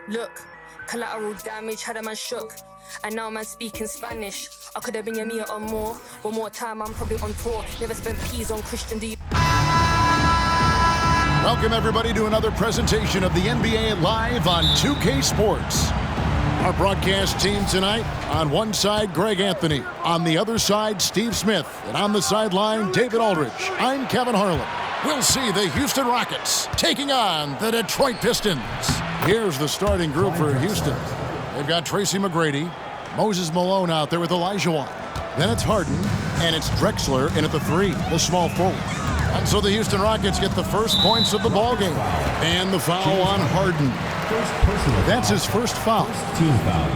Look, collateral damage, had a man shook. And now man speaking Spanish. I could have been a meter or more. One more time, I'm probably on tour. Never spent peas on Christian D. Welcome, everybody, to another presentation of the NBA Live on 2K Sports. Our broadcast team tonight, on one side, Greg Anthony. On the other side, Steve Smith. And on the sideline, David Aldridge. I'm Kevin Harlan. We'll see the Houston Rockets taking on the Detroit Pistons. Here's the starting group for Houston. They've got Tracy McGrady, Moses Malone out there with Olajuwon. Then it's Harden, and it's Drexler in at the 3, the small forward. And so the Houston Rockets get the first points of the ballgame. And the foul on Harden. That's his first foul. Team foul.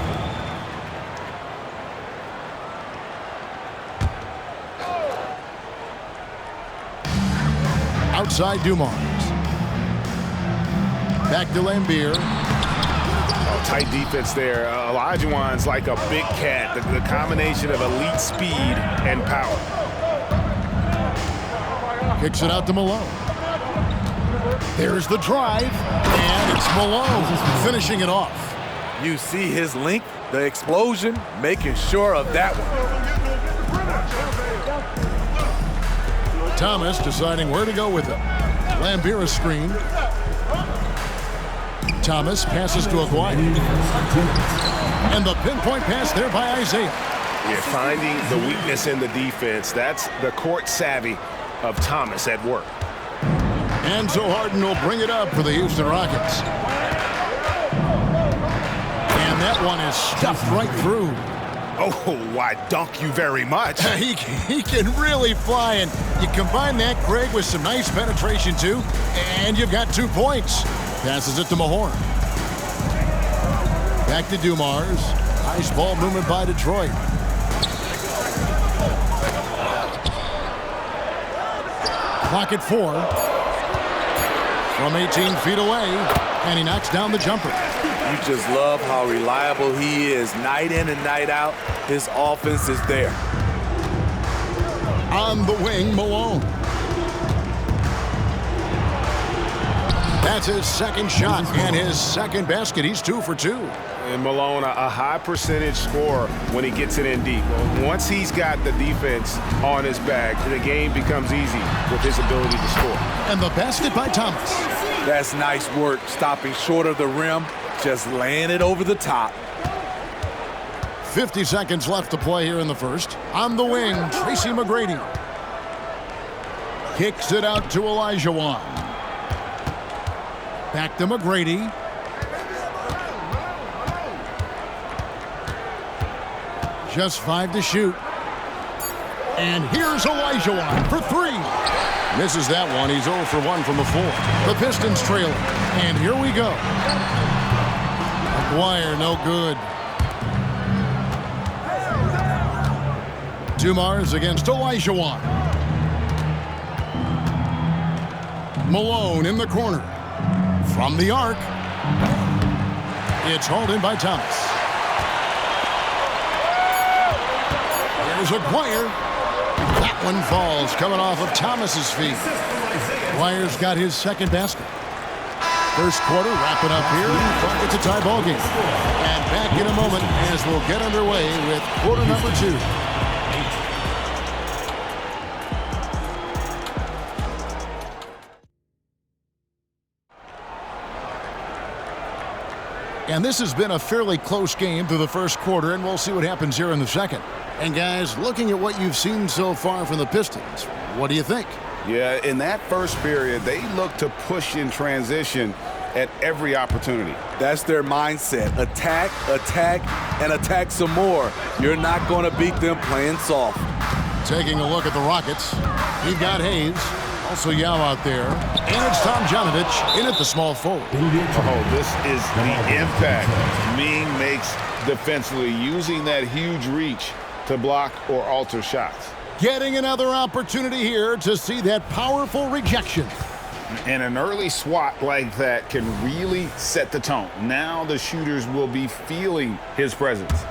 Outside Dumars. Back to Lambeer. Tight defense there. Olajuwon's like a big cat. The combination of elite speed and power. Kicks it out to Malone. There's the drive, and it's Malone finishing it off. You see his length, the explosion, making sure of that one. Thomas deciding where to go with it. Lambeer screen. Thomas passes to Aguirre. And the pinpoint pass there by Isaiah. You're finding the weakness in the defense. That's the court savvy of Thomas at work. And so Harden will bring it up for the Houston Rockets. And that one is stuffed right through. Oh, I dunk you very much. He can really fly, and you combine that, Greg, with some nice penetration, too, and you've got 2 points. Passes it to Mahorn. Back to Dumars. Nice ball movement by Detroit. Clock at 4. From 18 feet away, and he knocks down the jumper. You just love how reliable he is night in and night out. His offense is there. On the wing, Malone. That's his second shot and his second basket. He's 2 for 2. And Malone, a high percentage scorer when he gets it in deep. Once he's got the defense on his back, the game becomes easy with his ability to score. And the basket by Thomas. That's nice work, stopping short of the rim, just laying it over the top. 50 seconds left to play here in the first. On the wing, Tracy McGrady. Kicks it out to Olajuwon. Back to McGrady. Just 5 to shoot. And here's Olajuwon for 3. Misses that one. He's 0 for 1 from the floor. The Pistons trailing. And here we go. Aguirre, no good. Dumars against Olajuwon. Malone in the corner. From the arc. It's hauled in by Thomas. Here's Aguirre. That one falls, coming off of Thomas's feet. Aguirre's got his second basket. First quarter wrapping up here. It's a tie ball game. And back in a moment as we'll get underway with quarter number 2. And this has been a fairly close game through the first quarter, and we'll see what happens here in the second. And guys, looking at what you've seen so far from the Pistons, what do you think? Yeah, in that first period, they look to push in transition at every opportunity. That's their mindset. Attack, attack, and attack some more. You're not going to beat them playing soft. Taking a look at the Rockets, you've got Hayes, also Yao out there, and it's Tom Janovich in at the small forward. Oh, this is the impact Ming makes defensively, using that huge reach to block or alter shots. Getting another opportunity here to see that powerful rejection. And an early swat like that can really set the tone. Now the shooters will be feeling his presence.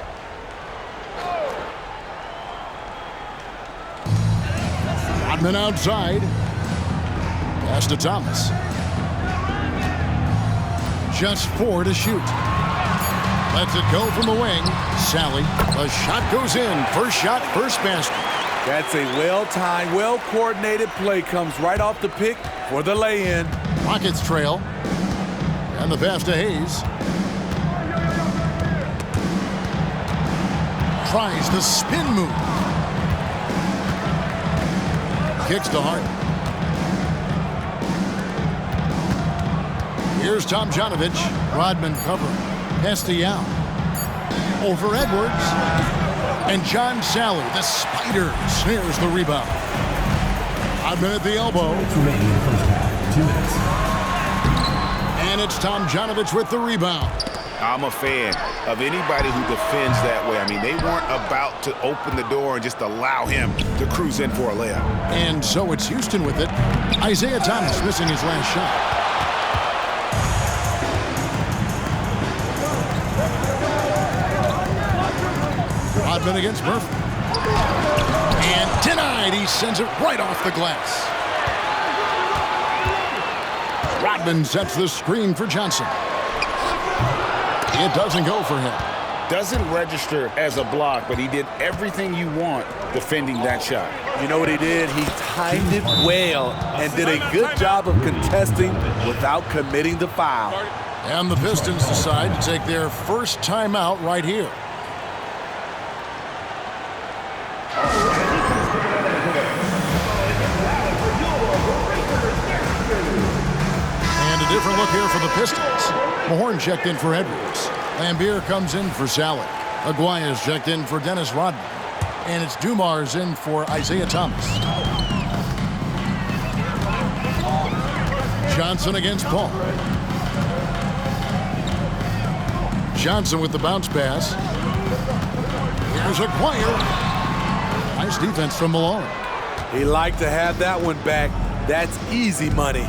Rodman outside. Pass to Thomas. Just 4 to shoot. Lets it go from the wing. Sally. The shot goes in. First shot, first basket. That's a well-timed, well-coordinated play. Comes right off the pick for the lay-in. Rockets trail. And the pass to Hayes. Tries the spin move. Kicks to Hart. Here's Tomjanovich. Rodman covering. Pass to Yao. Over Edwards. And John Sally, the spider, snares the rebound. Rodman at the elbow. Remaining in the first half. 2 minutes. And it's Tomjanovich with the rebound. I'm a fan of anybody who defends that way. I mean, they weren't about to open the door and just allow him to cruise in for a layup. And so it's Houston with it. Isaiah Thomas missing his last shot. Rodman against Murphy. And denied. He sends it right off the glass. Rodman sets the screen for Johnson. It doesn't go for him. Doesn't register as a block, but he did everything you want defending that shot. You know what he did? He timed it well and did a good job of contesting without committing the foul. And the Pistons decide to take their first timeout right here. And a different look here for the Pistons. Mahorn checked in for Edwards. Lambier comes in for Sally. Aguaya's checked in for Dennis Rodman. And it's Dumars in for Isaiah Thomas. Johnson against Paul. Johnson with the bounce pass. Here's Aguaya. Nice defense from Malone. He liked to have that one back. That's easy money.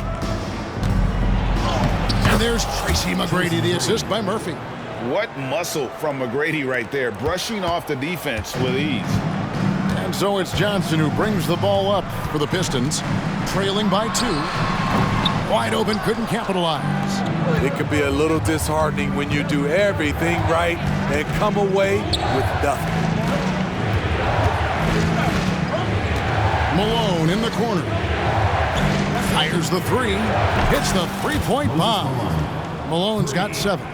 And there's Tracy McGrady, the assist by Murphy. What muscle from McGrady right there, brushing off the defense with ease. And so it's Johnson who brings the ball up for the Pistons, trailing by 2. Wide open, couldn't capitalize. It could be a little disheartening when you do everything right and come away with nothing. Malone in the corner. Fires the 3. Hits the three-point bomb. Malone's got 7.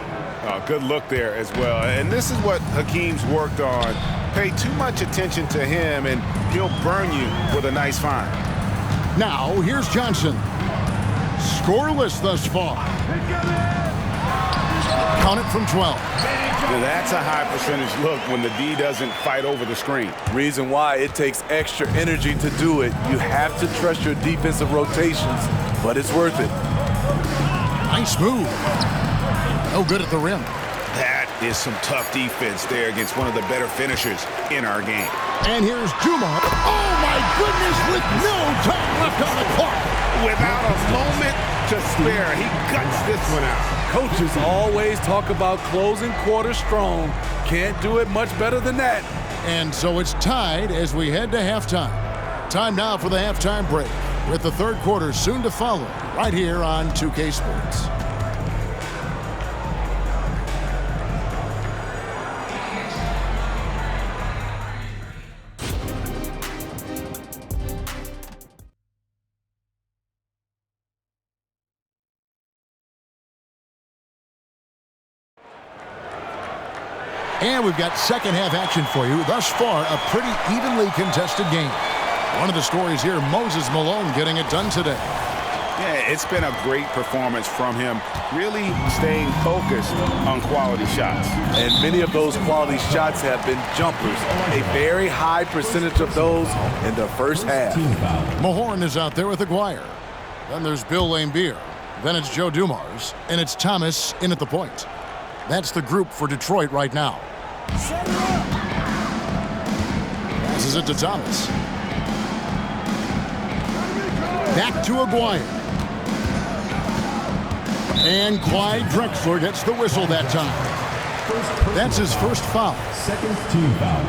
Good look there as well. And this is what Hakeem's worked on. Pay too much attention to him, and he'll burn you with a nice find. Now, here's Johnson. Scoreless thus far. Count it from 12. Now, that's a high percentage look when the D doesn't fight over the screen. Reason why it takes extra energy to do it. You have to trust your defensive rotations, but it's worth it. Nice move. No good at the rim. That is some tough defense there against one of the better finishers in our game. And here's Dumars. Oh, my goodness, with no time left on the clock. Without a moment to spare, he guts this one out. Coaches always talk about closing quarter strong. Can't do it much better than that. And so it's tied as we head to halftime. Time now for the halftime break, with the third quarter soon to follow, right here on 2K Sports. And we've got second half action for you. Thus far, a pretty evenly contested game. One of the stories here, Moses Malone getting it done today. Yeah, it's been a great performance from him, really staying focused on quality shots. And many of those quality shots have been jumpers. A very high percentage of those in the first half. Mahorn is out there with Aguirre. Then there's Bill Lambier. Then it's Joe Dumars. And it's Thomas in at the point. That's the group for Detroit right now. Passes it to Thomas. Back to Aguirre. And Clyde Drexler gets the whistle that time. That's his first foul. Second team foul.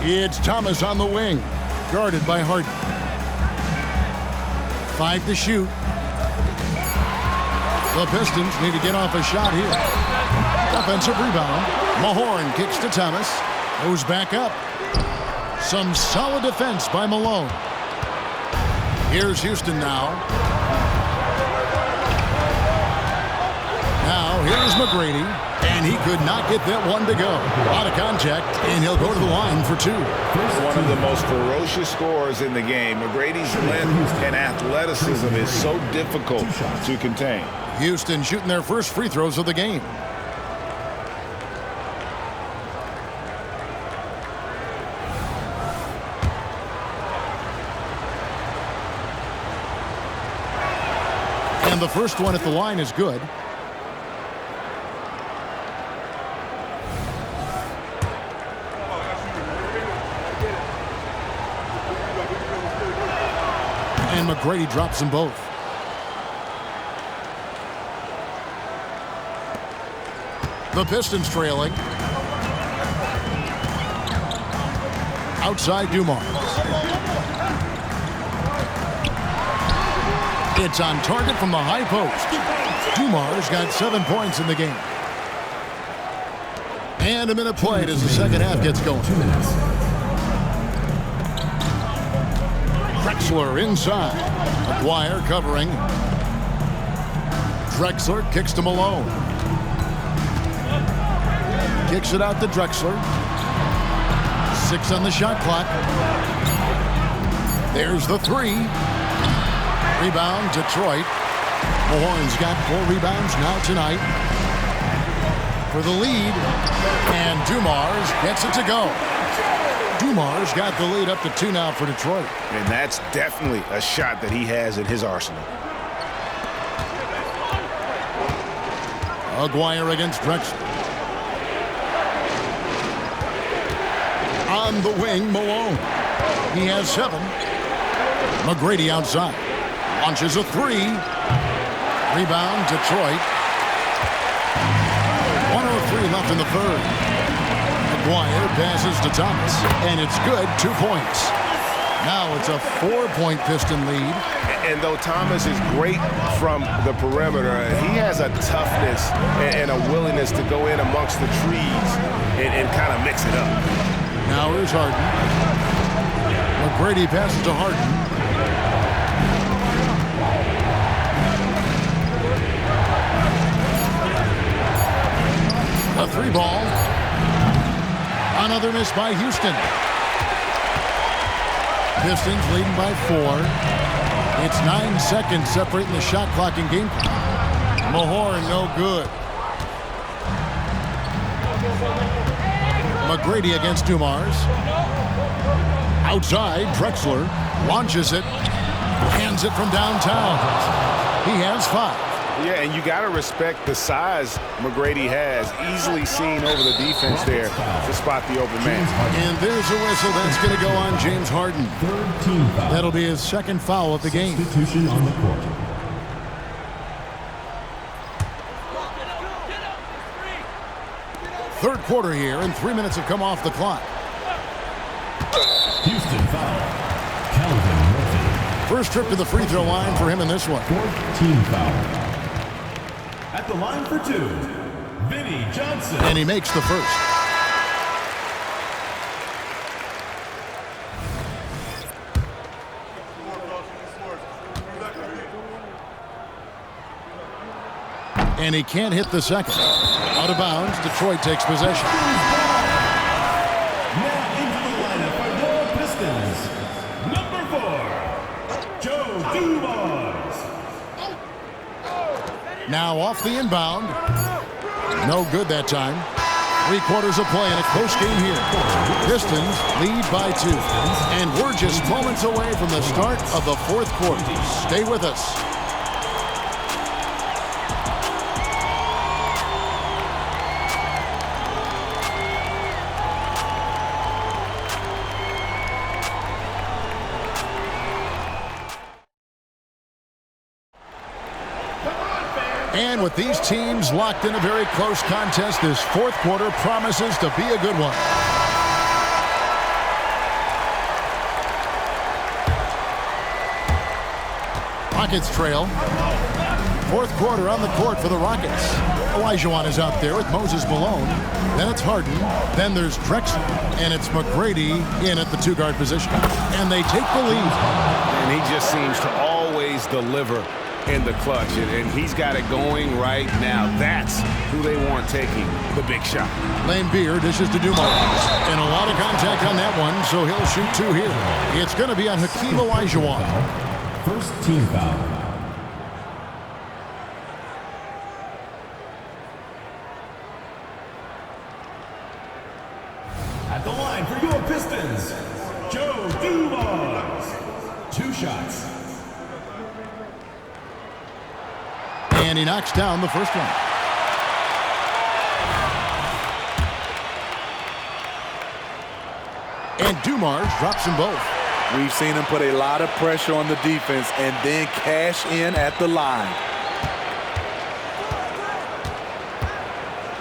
It's Thomas on the wing, guarded by Harden. 5 to shoot. The Pistons need to get off a shot here. Offensive rebound. Mahorn kicks to Thomas. Goes back up. Some solid defense by Malone. Here's Houston now. Now here's McGrady. And he could not get that one to go. Out of contact, and he'll go to the line for 2. One of the most ferocious scorers in the game. McGrady's length and athleticism is so difficult to contain. Houston shooting their first free throws of the game. And the first one at the line is good. And McGrady drops them both. The Pistons trailing. Outside Dumars. It's on target from the high post. Dumars got 7 points in the game. And a minute played as the second half gets going. 2 minutes. Drexler inside. McGuire covering. Drexler kicks to Malone. Kicks it out to Drexler. 6 on the shot clock. There's the 3. Rebound, Detroit. Mahorn's got 4 rebounds now tonight. For the lead. And Dumars gets it to go. Dumars got the lead up to 2 now for Detroit. And that's definitely a shot that he has in his arsenal. McGuire against Drexler. On the wing, Malone. He has 7. McGrady outside. Launches a 3. Rebound, Detroit. 1:03 left in the third. McGuire passes to Thomas, and it's good. 2 points. Now it's a 4-point Piston lead. And though Thomas is great from the perimeter, he has a toughness and a willingness to go in amongst the trees and kind of mix it up. Now here's Harden. McGrady passes to Harden. A 3-ball. Another miss by Houston. Pistons leading by 4. It's 9 seconds separating the shot clock and game clock. Mahorn no good. McGrady against Dumars. Outside, Drexler launches it. Hands it from downtown. He has 5. Yeah, and you got to respect the size McGrady has. Easily seen over the defense there to spot the open man. And there's a whistle that's going to go on James Harden. Third team foul. That'll be his second foul of the game. Substitution on the court. Third quarter here, and 3 minutes have come off the clock. Houston foul. Calvin Murphy. First trip to the free throw line for him in this one. Fourth team foul. At the line for 2, Vinnie Johnson. And he makes the first. And he can't hit the second. Out of bounds, Detroit takes possession. Now into the lineup by your Pistons. Number 4, Joe Dumars. Now off the inbound. No good that time. 3 quarters of play in a close game here. Pistons lead by 2. And we're just moments away from the start of the 4th quarter. Stay with us. And with these teams locked in a very close contest, this 4th quarter promises to be a good one. Rockets trail. Fourth quarter on the court for the Rockets. Olajuwon is out there with Moses Malone. Then it's Harden. Then there's Drexler. And it's McGrady in at the two-guard position. And they take the lead. And he just seems to always deliver in the clutch. And he's got it going right now. That's who they want taking the big shot. Lambeer dishes to Dumars. And a lot of contact on that one, so he'll shoot two here. It's going to be on Hakeem Olajuwon. First team foul. At the line for your Pistons, Joe Dumars. 2 shots. And he knocks down the first one. And Dumars drops them both. We've seen him put a lot of pressure on the defense and then cash in at the line.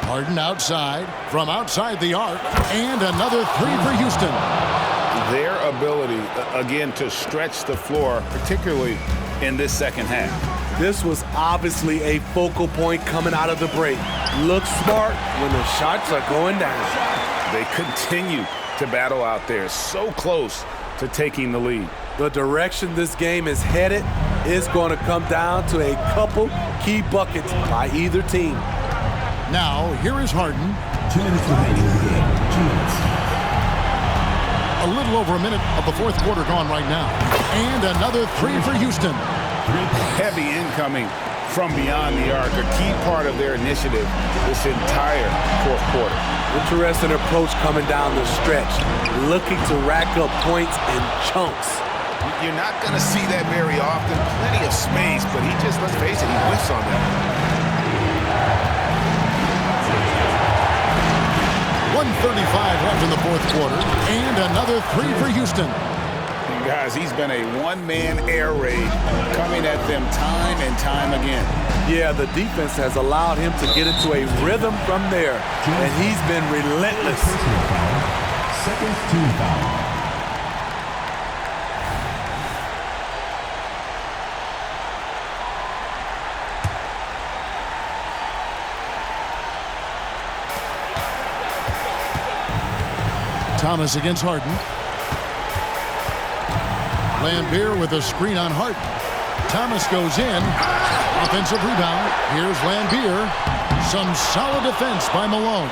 Harden outside, from outside the arc, and another three for Houston. Their ability, again, to stretch the floor, particularly in this second half. This was obviously a focal point coming out of the break. Look smart when the shots are going down. They continue to battle out there, so close to taking the lead. The direction this game is headed is going to come down to a couple key buckets by either team. Now, here is Harden. 2 minutes remaining in the game. 2 minutes. A little over a minute of the fourth quarter gone right now. And another three for Houston. Heavy incoming from beyond the arc, a key part of their initiative this entire fourth quarter. Interesting approach coming down the stretch, looking to rack up points in chunks. You're not going to see that very often. Plenty of space, but he just, let's face it, he whiffs on that. 1:35 left in the fourth quarter. And another three for Houston. And guys, he's been a one-man air raid coming at them time and time again. Yeah, the defense has allowed him to get into a rhythm from there, and he's been relentless. Personal foul. Second team foul. Thomas against Harden. Lambeer with a screen on Harden. Thomas goes in. Offensive rebound. Here's Lambeer. Some solid defense by Malone.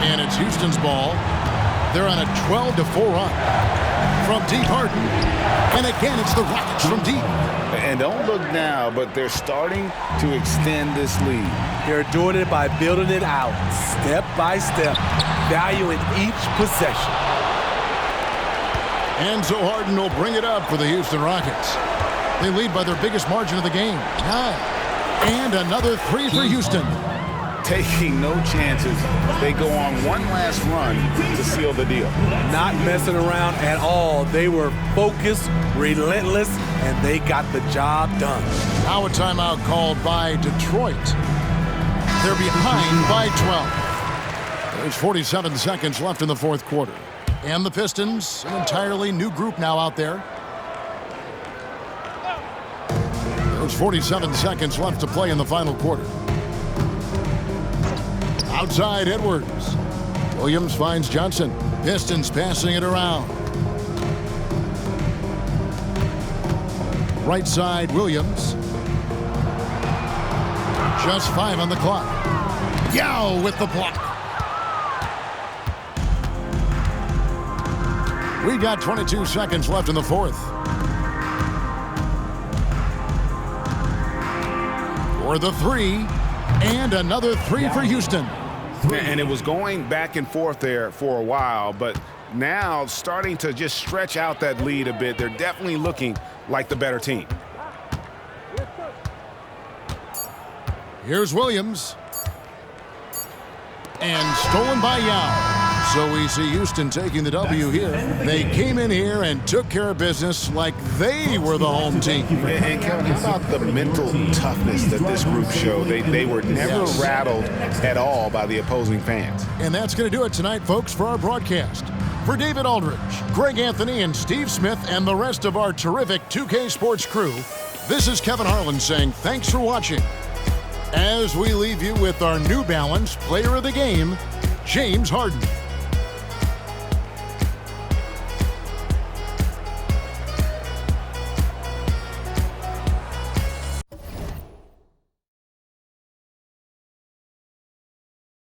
And it's Houston's ball. They're on a 12-4 run. From deep, Harden. And again, it's the Rockets from deep. And don't look now, but they're starting to extend this lead. They're doing it by building it out, step by step, valuing each possession. And so Harden will bring it up for the Houston Rockets. They lead by their biggest margin of the game, 9. And another three for Houston. Taking no chances. They go on one last run to seal the deal. Not messing around at all. They were focused, relentless, and they got the job done. Now a timeout called by Detroit. They're behind by 12. There's 47 seconds left in the fourth quarter. And the Pistons, an entirely new group now out there. There's 47 seconds left to play in the final quarter. Outside Edwards. Williams finds Johnson. Pistons passing it around. Right side Williams. Just 5 on the clock. Yao with the block. We got 22 seconds left in the fourth. For the three. And another three for Houston. And it was going back and forth there for a while, but now starting to just stretch out that lead a bit. They're definitely looking like the better team. Here's Williams. And stolen by Yao. So we see Houston taking the W here. They came in here and took care of business like they were the home team. And Kevin, how about the mental toughness that this group showed? They were never rattled at all by the opposing fans. And that's going to do it tonight, folks, for our broadcast. For David Aldridge, Greg Anthony, and Steve Smith, and the rest of our terrific 2K Sports crew, This is Kevin Harlan saying thanks for watching. As we leave you with our New Balance Player of the Game, James Harden.